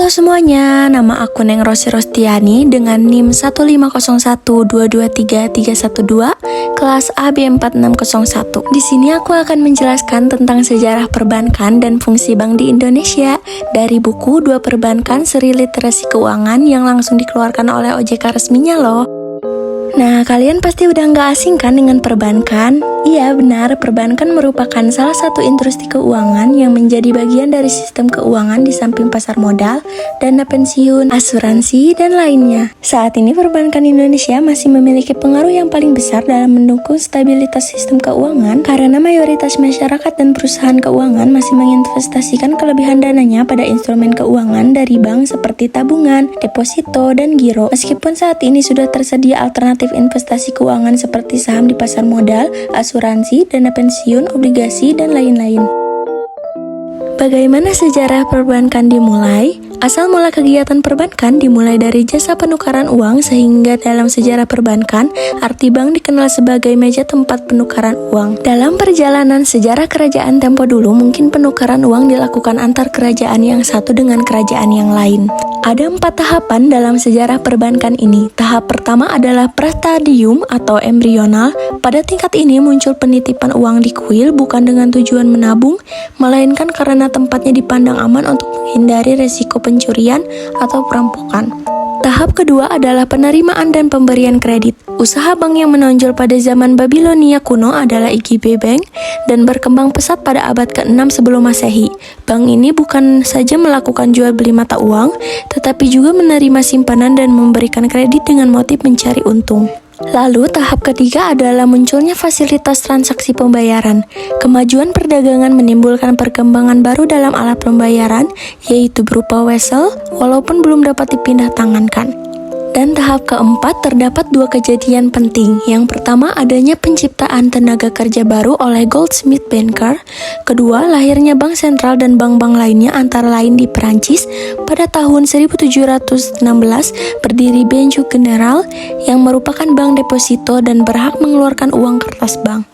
Halo semuanya, nama aku Neng Rosi Rostiani dengan NIM 15012233112, kelas AB4601. Di sini aku akan menjelaskan tentang sejarah perbankan dan fungsi bank di Indonesia dari buku 2 Perbankan Seri Literasi Keuangan yang langsung dikeluarkan oleh OJK resminya loh. Nah, kalian pasti udah nggak asing kan dengan perbankan? Iya benar, perbankan merupakan salah satu industri keuangan yang menjadi bagian dari sistem keuangan di samping pasar modal, dana pensiun, asuransi, dan lainnya. Saat ini perbankan Indonesia masih memiliki pengaruh yang paling besar dalam mendukung stabilitas sistem keuangan karena mayoritas masyarakat dan perusahaan keuangan masih menginvestasikan kelebihan dananya pada instrumen keuangan dari bank seperti tabungan, deposito, dan giro. Meskipun saat ini sudah tersedia alternatif investasi keuangan seperti saham di pasar modal, asuransi, dana pensiun, obligasi, dan lain-lain. Bagaimana sejarah perbankan dimulai? Asal mula kegiatan perbankan dimulai dari jasa penukaran uang, sehingga dalam sejarah perbankan, arti bank dikenal sebagai meja tempat penukaran uang. Dalam perjalanan sejarah kerajaan tempo dulu, mungkin penukaran uang dilakukan antar kerajaan yang satu dengan kerajaan yang lain. Ada 4 tahapan dalam sejarah perbankan ini. Tahap pertama adalah prastadium atau embrional. Pada tingkat ini muncul penitipan uang di kuil bukan dengan tujuan menabung, melainkan karena tempatnya dipandang aman untuk menghindari resiko pencurian atau perampokan. Tahap kedua adalah penerimaan dan pemberian kredit. Usaha bank yang menonjol pada zaman Babilonia kuno adalah IGB Bank dan berkembang pesat pada abad ke-6 sebelum Masehi. Bank ini bukan saja melakukan jual beli mata uang, tetapi juga menerima simpanan dan memberikan kredit dengan motif mencari untung. Lalu tahap ketiga adalah munculnya fasilitas transaksi pembayaran. Kemajuan perdagangan menimbulkan perkembangan baru dalam alat pembayaran, yaitu berupa wesel, walaupun belum dapat dipindah tangankan. Dan tahap keempat terdapat 2 kejadian penting. Yang pertama adanya penciptaan tenaga kerja baru oleh Goldsmith Banker. Kedua, lahirnya bank sentral dan bank-bank lainnya antara lain di Perancis pada tahun 1716 berdiri Banque Generale yang merupakan bank deposito dan berhak mengeluarkan uang kertas bank.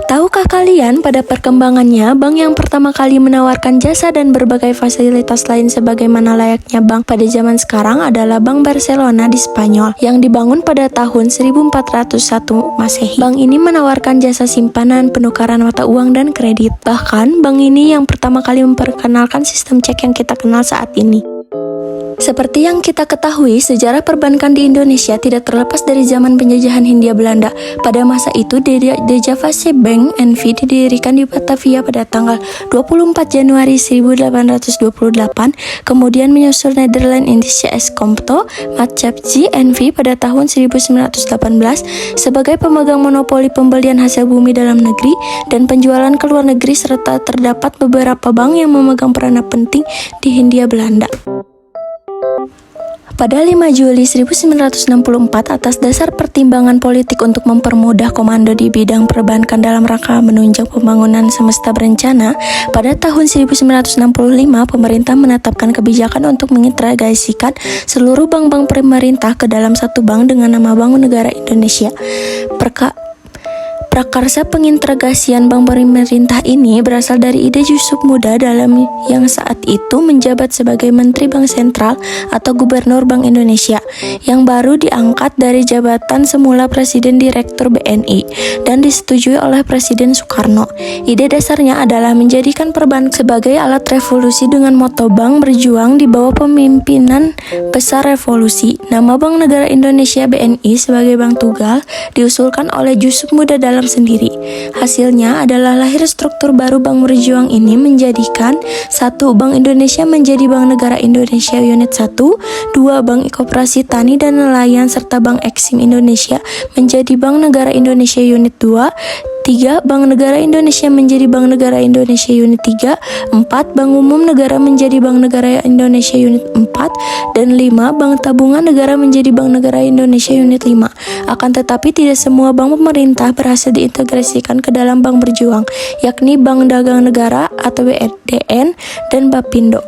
Tahukah kalian pada perkembangannya, bank yang pertama kali menawarkan jasa dan berbagai fasilitas lain sebagaimana layaknya bank pada zaman sekarang adalah Bank Barcelona di Spanyol yang dibangun pada tahun 1401 Masehi. Bank ini menawarkan jasa simpanan, penukaran mata uang, dan kredit. Bahkan, bank ini yang pertama kali memperkenalkan sistem cek yang kita kenal saat ini. Seperti yang kita ketahui, sejarah perbankan di Indonesia tidak terlepas dari zaman penjajahan Hindia Belanda. Pada masa itu, Dejavasche Bank NV didirikan di Batavia pada tanggal 24 Januari 1828, kemudian menyusul Netherlands Indische Escompto Maatschappij NV pada tahun 1918 sebagai pemegang monopoli pembelian hasil bumi dalam negeri dan penjualan ke luar negeri, serta terdapat beberapa bank yang memegang peranan penting di Hindia Belanda. Pada 5 Juli 1964, atas dasar pertimbangan politik untuk mempermudah komando di bidang perbankan dalam rangka menunjang pembangunan semesta berencana, pada tahun 1965 pemerintah menetapkan kebijakan untuk mengintegrasikan seluruh bank-bank pemerintah ke dalam satu bank dengan nama Bank Negara Indonesia. Prakarsa pengintegrasian bank pemerintah ini berasal dari ide Yusuf Muda dalam yang saat itu menjabat sebagai Menteri Bank Sentral atau Gubernur Bank Indonesia, yang baru diangkat dari jabatan semula Presiden Direktur BNI dan disetujui oleh Presiden Soekarno. Ide dasarnya adalah menjadikan perbankan sebagai alat revolusi dengan moto Bank Berjuang di bawah pemimpinan besar revolusi. Nama Bank Negara Indonesia BNI sebagai bank tunggal diusulkan oleh Yusuf Muda dalam sendiri. Hasilnya adalah lahir struktur baru Bank Berjuang ini menjadikan 1. Bank Indonesia menjadi Bank Negara Indonesia Unit 1, 2. Bank Koperasi Tani dan Nelayan serta Bank Eksim Indonesia menjadi Bank Negara Indonesia Unit 2, 3. Bank Negara Indonesia menjadi Bank Negara Indonesia Unit 3, 4. Bank Umum Negara menjadi Bank Negara Indonesia Unit 4, dan 5. Bank Tabungan Negara menjadi Bank Negara Indonesia Unit 5. Akan tetapi tidak semua bank pemerintah berhasil diintegrasikan ke dalam Bank Berjuang, yakni Bank Dagang Negara atau BDN dan Bapindo.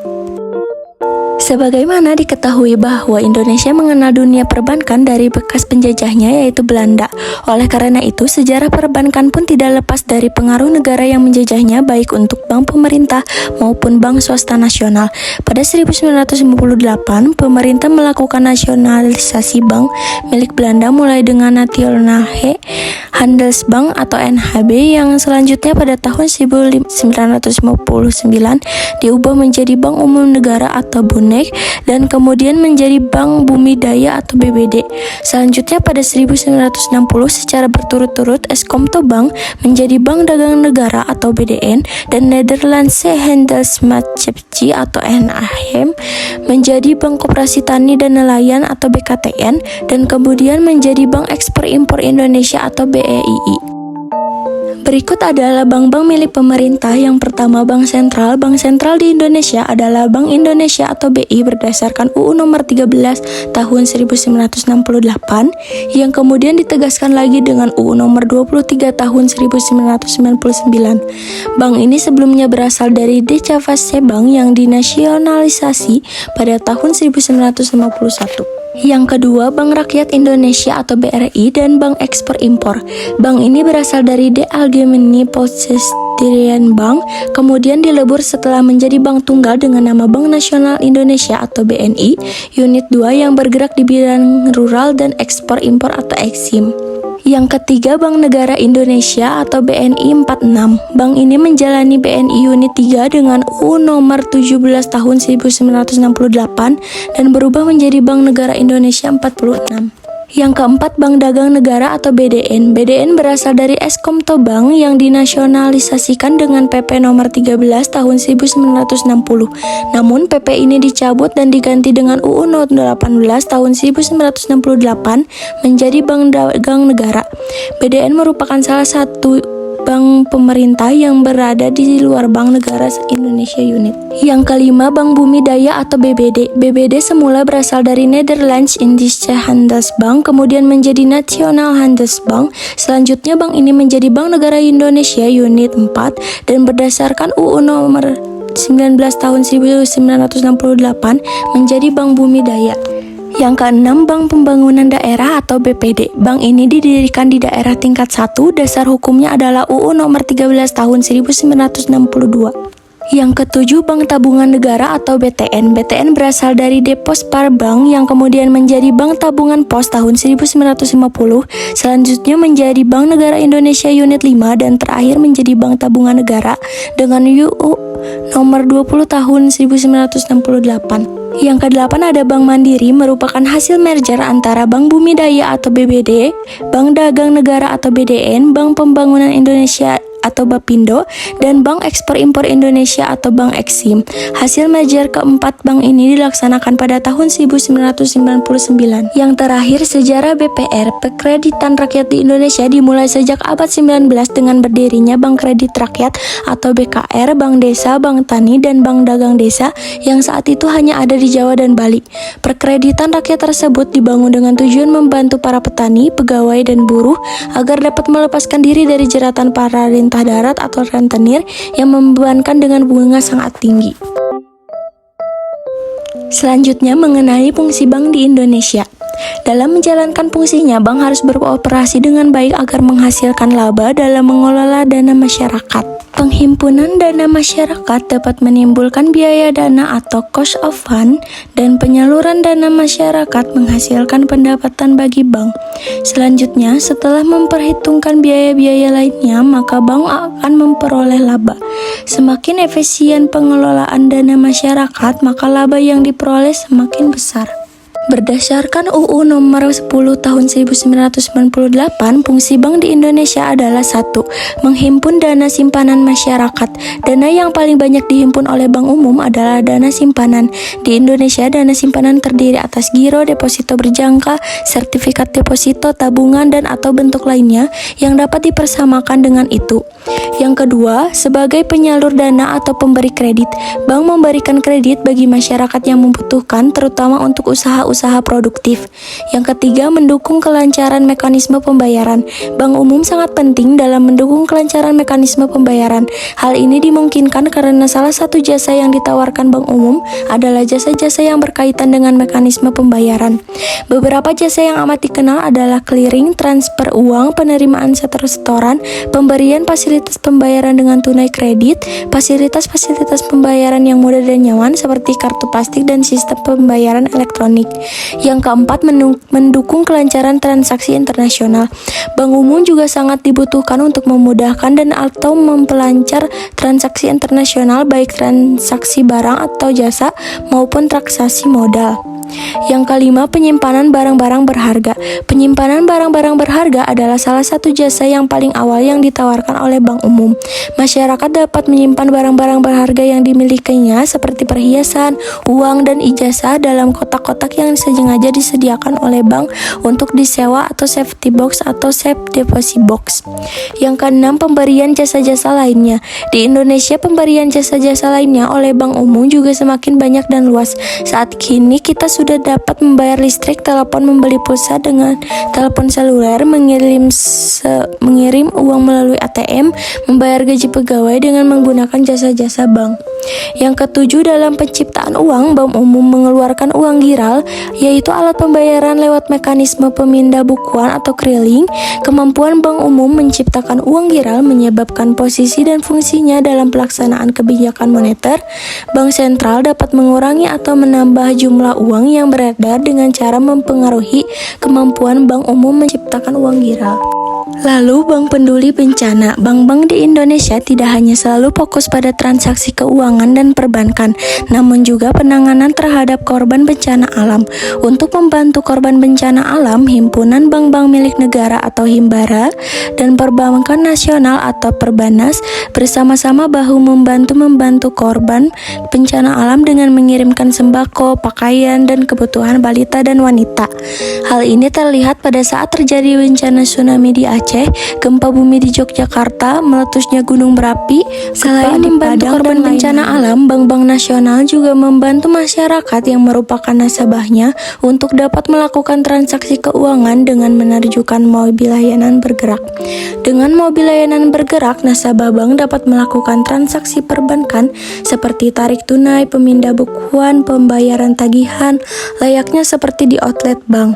Sebagaimana diketahui bahwa Indonesia mengenal dunia perbankan dari bekas penjajahnya yaitu Belanda. Oleh karena itu, sejarah perbankan pun tidak lepas dari pengaruh negara yang menjajahnya baik untuk bank pemerintah maupun bank swasta nasional. Pada 1958, pemerintah melakukan nasionalisasi bank milik Belanda mulai dengan Nationale Handelsbank atau NHB yang selanjutnya pada tahun 1959 diubah menjadi Bank Umum Negara atau BUNEG dan kemudian menjadi Bank Bumi Daya atau BBD. Selanjutnya pada 1960 secara berturut-turut Eskomtobank menjadi Bank Dagang Negara atau BDN dan Nederlandse Handelsmaatschappij atau NAM menjadi Bank Koperasi Tani dan Nelayan atau BKTN dan kemudian menjadi Bank Ekspor Impor Indonesia atau BEII. Berikut adalah bank-bank milik pemerintah. Yang pertama, Bank Sentral. Bank Sentral di Indonesia adalah Bank Indonesia atau BI berdasarkan UU nomor 13 tahun 1968 yang kemudian ditegaskan lagi dengan UU nomor 23 tahun 1999. Bank ini sebelumnya berasal dari DCFC Bank yang dinasionalisasi pada tahun 1951. Yang kedua, Bank Rakyat Indonesia atau BRI dan Bank Ekspor Impor. Bank ini berasal dari De Algemene Poststudien Bank, kemudian dilebur setelah menjadi bank tunggal dengan nama Bank Nasional Indonesia atau BNI, unit 2 yang bergerak di bidang rural dan ekspor impor atau Eksim. Yang ketiga, Bank Negara Indonesia atau BNI 46. Bank ini menjalani BNI unit 3 dengan UU nomor 17 tahun 1968 dan berubah menjadi Bank Negara Indonesia 46. Yang keempat, Bank Dagang Negara atau BDN. BDN berasal dari Eskomtobank yang dinasionalisasikan dengan PP nomor 13 tahun 1960. Namun PP ini dicabut dan diganti dengan UU nomor 18 tahun 1968 menjadi Bank Dagang Negara. BDN merupakan salah satu bank pemerintah yang berada di luar Bank Negara Indonesia unit. Yang kelima, Bank Bumi Daya atau BBD. BBD semula berasal dari Nederlands Indische Handelsbank, kemudian menjadi National Handelsbank. Selanjutnya bank ini menjadi Bank Negara Indonesia unit 4 dan berdasarkan UU nomor 19 tahun 1968 menjadi Bank Bumi Daya. Yang keenam, Bank Pembangunan Daerah atau BPD. Bank ini didirikan di daerah tingkat 1, dasar hukumnya adalah UU nomor 13 tahun 1962. Yang ketujuh, Bank Tabungan Negara atau BTN. BTN berasal dari Depospar Bank yang kemudian menjadi Bank Tabungan Pos tahun 1950, selanjutnya menjadi Bank Negara Indonesia unit 5 dan terakhir menjadi Bank Tabungan Negara dengan UU nomor 20 tahun 1968. Yang kedelapan ada Bank Mandiri, merupakan hasil merger antara Bank Bumi Daya atau BBD, Bank Dagang Negara atau BDN, Bank Pembangunan Indonesia atau Bapindo, dan Bank Ekspor Impor Indonesia atau Bank Eksim. Hasil merger keempat bank ini dilaksanakan pada tahun 1999. Yang terakhir, sejarah BPR, Perkreditan Rakyat di Indonesia dimulai sejak abad 19 dengan berdirinya Bank Kredit Rakyat atau BKR, Bank Desa, Bank Tani, dan Bank Dagang Desa yang saat itu hanya ada di Jawa dan Bali. Perkreditan rakyat tersebut dibangun dengan tujuan membantu para petani, pegawai, dan buruh agar dapat melepaskan diri dari jeratan para rentah darat atau rentenir yang membebankan dengan bunga sangat tinggi. Selanjutnya mengenai fungsi bank di Indonesia. Dalam menjalankan fungsinya, bank harus beroperasi dengan baik agar menghasilkan laba dalam mengelola dana masyarakat. Penghimpunan dana masyarakat dapat menimbulkan biaya dana atau cost of fund, dan penyaluran dana masyarakat menghasilkan pendapatan bagi bank. Selanjutnya, setelah memperhitungkan biaya-biaya lainnya, maka bank akan memperoleh laba. Semakin efisien pengelolaan dana masyarakat, maka laba yang diperoleh semakin besar. Berdasarkan UU nomor 10 tahun 1998, fungsi bank di Indonesia adalah 1. Menghimpun dana simpanan masyarakat. Dana yang paling banyak dihimpun oleh bank umum adalah dana simpanan. Di Indonesia, dana simpanan terdiri atas giro, deposito berjangka, sertifikat deposito, tabungan, dan atau bentuk lainnya yang dapat dipersamakan dengan itu. Yang kedua, sebagai penyalur dana atau pemberi kredit. Bank memberikan kredit bagi masyarakat yang membutuhkan, terutama untuk usaha-usaha usaha produktif. Yang ketiga, mendukung kelancaran mekanisme pembayaran. Bank umum sangat penting dalam mendukung kelancaran mekanisme pembayaran. Hal ini dimungkinkan karena salah satu jasa yang ditawarkan bank umum adalah jasa-jasa yang berkaitan dengan mekanisme pembayaran. Beberapa jasa yang amat dikenal adalah clearing, transfer uang, penerimaan setoran, pemberian fasilitas pembayaran dengan tunai kredit, fasilitas-fasilitas pembayaran yang mudah dan nyaman seperti kartu plastik dan sistem pembayaran elektronik. Yang keempat, mendukung kelancaran transaksi internasional. Bank umum juga sangat dibutuhkan untuk memudahkan dan atau memperlancar transaksi internasional baik transaksi barang atau jasa maupun transaksi modal. Yang kelima, penyimpanan barang-barang berharga. Penyimpanan barang-barang berharga adalah salah satu jasa yang paling awal yang ditawarkan oleh bank umum. Masyarakat dapat menyimpan barang-barang berharga yang dimilikinya seperti perhiasan, uang, dan ijazah dalam kotak-kotak yang sengaja disediakan oleh bank untuk disewa atau safety box atau safe deposit box. Yang keenam, pemberian jasa-jasa lainnya. Di Indonesia, pemberian jasa-jasa lainnya oleh bank umum juga semakin banyak dan luas. Saat kini kita sudah dapat membayar listrik, telepon, membeli pulsa dengan telepon seluler, mengirim uang melalui ATM, membayar gaji pegawai dengan menggunakan jasa-jasa bank. Yang ketujuh, dalam penciptaan uang, bank umum mengeluarkan uang giral, yaitu alat pembayaran lewat mekanisme pemindah bukuan atau keriling. Kemampuan bank umum menciptakan uang giral menyebabkan posisi dan fungsinya dalam pelaksanaan kebijakan moneter. Bank sentral dapat mengurangi atau menambah jumlah uang yang beredar dengan cara mempengaruhi kemampuan bank umum menciptakan uang giral. Lalu, Bank Peduli Bencana. Bank-bank di Indonesia tidak hanya selalu fokus pada transaksi keuangan dan perbankan, namun juga penanganan terhadap korban bencana alam. Untuk membantu korban bencana alam, himpunan bank-bank milik negara atau Himbara dan Perbankan Nasional atau Perbanas bersama-sama membantu korban bencana alam dengan mengirimkan sembako, pakaian, dan kebutuhan balita dan wanita. Hal ini terlihat pada saat terjadi bencana tsunami di Aceh, gempa bumi di Yogyakarta, meletusnya gunung berapi. Selain membantu korban bencana alam, bank-bank nasional juga membantu masyarakat yang merupakan nasabahnya untuk dapat melakukan transaksi keuangan dengan menerjunkan mobil layanan bergerak. Dengan mobil layanan bergerak, nasabah bank dapat melakukan transaksi perbankan seperti tarik tunai, pemindah bukuan, pembayaran tagihan, layaknya seperti di outlet bank.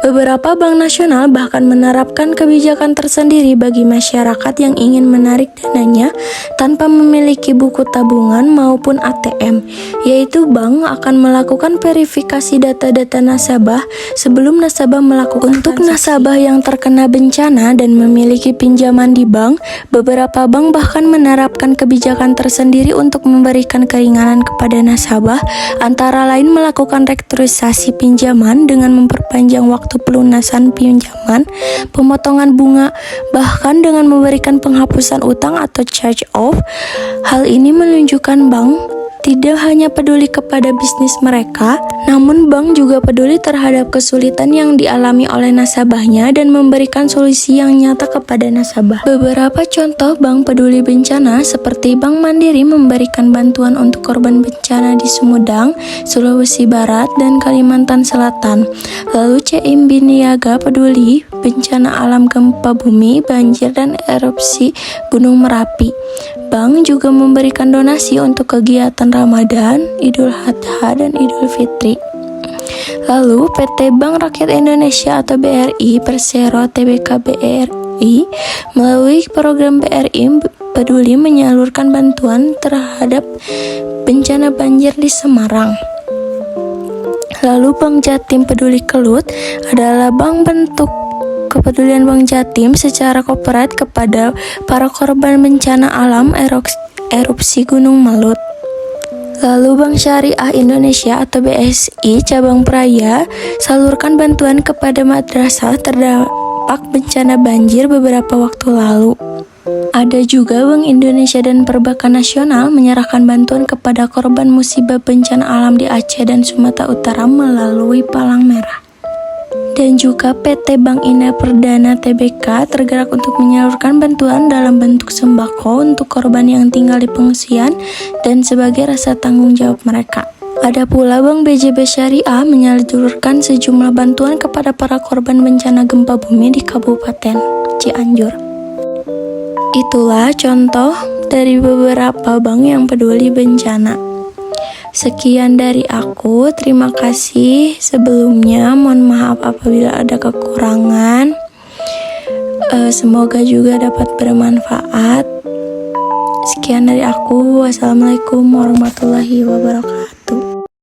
Beberapa bank nasional bahkan menerapkan kebijakan tersendiri bagi masyarakat yang ingin menarik dananya tanpa memiliki buku tabungan maupun ATM, yaitu bank akan melakukan verifikasi data-data nasabah sebelum nasabah melakukan transaksi. Nasabah yang terkena bencana dan memiliki pinjaman di bank, beberapa bank bahkan menerapkan kebijakan tersendiri untuk memberikan keringanan kepada nasabah, antara lain melakukan restrukturisasi pinjaman dengan memperpanjang waktu pelunasan pinjaman, pemotongan bunga, bahkan dengan memberikan penghapusan utang atau charge off. Hal ini menunjukkan bank tidak hanya peduli kepada bisnis mereka, namun bank juga peduli terhadap kesulitan yang dialami oleh nasabahnya dan memberikan solusi yang nyata kepada nasabah. Beberapa contoh bank peduli bencana seperti Bank Mandiri memberikan bantuan untuk korban bencana di Sumedang, Sulawesi Barat, dan Kalimantan Selatan. Lalu CIMB Niaga peduli bencana alam gempa bumi, banjir, dan erupsi Gunung Merapi. Bank juga memberikan donasi untuk kegiatan Ramadan, Idul Adha, dan Idul Fitri. Lalu PT Bank Rakyat Indonesia atau BRI Persero Tbk BRI melalui program BRI Peduli menyalurkan bantuan terhadap bencana banjir di Semarang. Lalu Bank Jatim Peduli Kelut adalah bank bentuk kepedulian Bank Jatim secara korporat kepada para korban bencana alam erupsi Gunung Melut. Lalu Bank Syariah Indonesia atau BSI Cabang Praia salurkan bantuan kepada madrasah terdampak bencana banjir beberapa waktu lalu. Ada juga Bank Indonesia dan Perbankan Nasional menyerahkan bantuan kepada korban musibah bencana alam di Aceh dan Sumatera Utara melalui Palang Merah. Dan juga PT Bank Indah Perdana Tbk tergerak untuk menyalurkan bantuan dalam bentuk sembako untuk korban yang tinggal di pengungsian dan sebagai rasa tanggung jawab mereka. Ada pula Bank BJB Syariah menyalurkan sejumlah bantuan kepada para korban bencana gempa bumi di Kabupaten Cianjur. Itulah contoh dari beberapa bank yang peduli bencana. Sekian dari aku, terima kasih sebelumnya, mohon maaf apabila ada kekurangan. Semoga juga dapat bermanfaat. Sekian dari aku, wassalamualaikum warahmatullahi wabarakatuh.